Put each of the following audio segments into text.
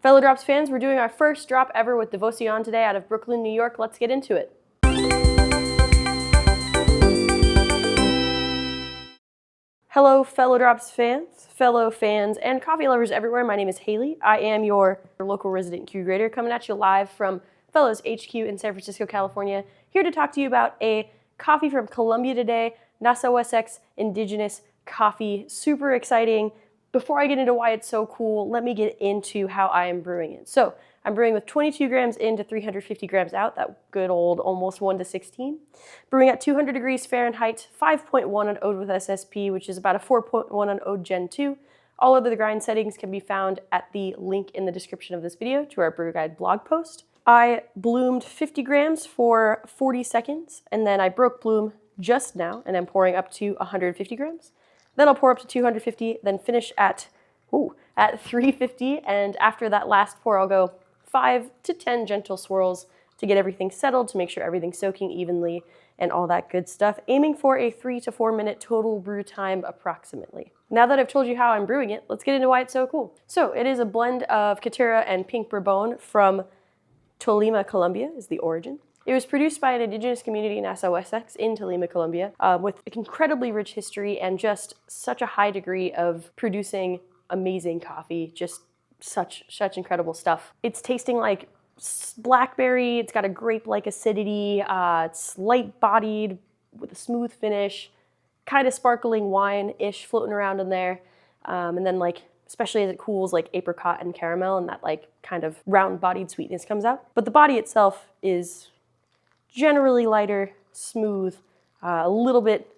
Fellow Drops fans, we're doing our first drop ever with Devoción today out of Brooklyn, New York. Let's get into it. Hello, Fellow Drops fans, fellow fans, and coffee lovers everywhere. My name is Haley. I am your local resident curator coming at you live from Fellows HQ in San Francisco, California, here to talk to you about a coffee from Colombia today, Nasowesek's indigenous coffee. Super exciting. Before I get into why it's so cool, let me get into how I am brewing it. So I'm brewing with 22 grams in to 350 grams out, that good old almost 1:16. Brewing at 200 degrees Fahrenheit, 5.1 on Ode with SSP, which is about a 4.1 on Ode Gen 2. All of the grind settings can be found at the link in the description of this video to our brew guide blog post. I bloomed 50 grams for 40 seconds, and then I broke bloom just now, and I'm pouring up to 150 grams. Then I'll pour up to 250, then finish at 350, and after that last pour, I'll go 5 to 10 gentle swirls to get everything settled, to make sure everything's soaking evenly and all that good stuff, aiming for a 3 to 4 minute total brew time approximately. Now that I've told you how I'm brewing it, let's get into why it's so cool. So it is a blend of Caturra and pink Bourbon from Tolima, Colombia is the origin. It was produced by an indigenous community in Nasowesek's in Tolima, Colombia, with an incredibly rich history and just such a high degree of producing amazing coffee, just such incredible stuff. It's tasting like blackberry, it's got a grape-like acidity, it's light-bodied with a smooth finish, kind of sparkling wine-ish floating around in there, and then like, especially as it cools, like apricot and caramel, and that like kind of round-bodied sweetness comes out. But the body itself is generally lighter, smooth, a little bit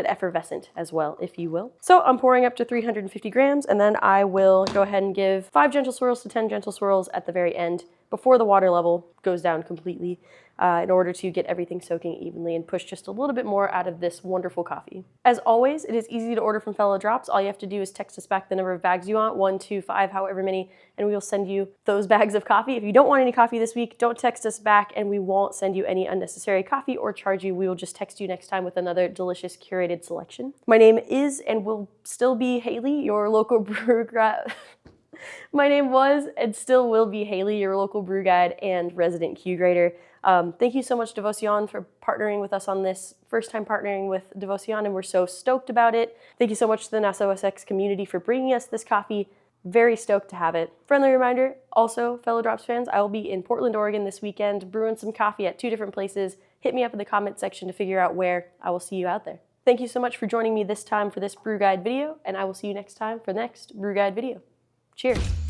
effervescent as well, if you will. So I'm pouring up to 350 grams, and then I will go ahead and give 5 gentle swirls to 10 gentle swirls at the very end before the water level goes down completely in order to get everything soaking evenly and push just a little bit more out of this wonderful coffee. As always, it is easy to order from Fellow Drops. All you have to do is text us back the number of bags you want, 1, 2, 5, however many, and we will send you those bags of coffee. If you don't want any coffee this week, don't text us back and we won't send you any unnecessary coffee or charge you. We will just text you next time with another delicious curated selection. My name is and will still be Haley, your local brew guide. My name was and still will be Haley, your local brew guide and resident curator. Thank you so much, Devoción, for partnering with us on this. First time partnering with Devoción, and we're so stoked about it. Thank you so much to the Nasowesek's community for bringing us this coffee. Very stoked to have it. Friendly reminder, also, Fellow Drops fans, I will be in Portland, Oregon this weekend, brewing some coffee at 2 different places. Hit me up in the comment section to figure out where. I will see you out there. Thank you so much for joining me this time for this brew guide video, and I will see you next time for the next brew guide video. Cheers.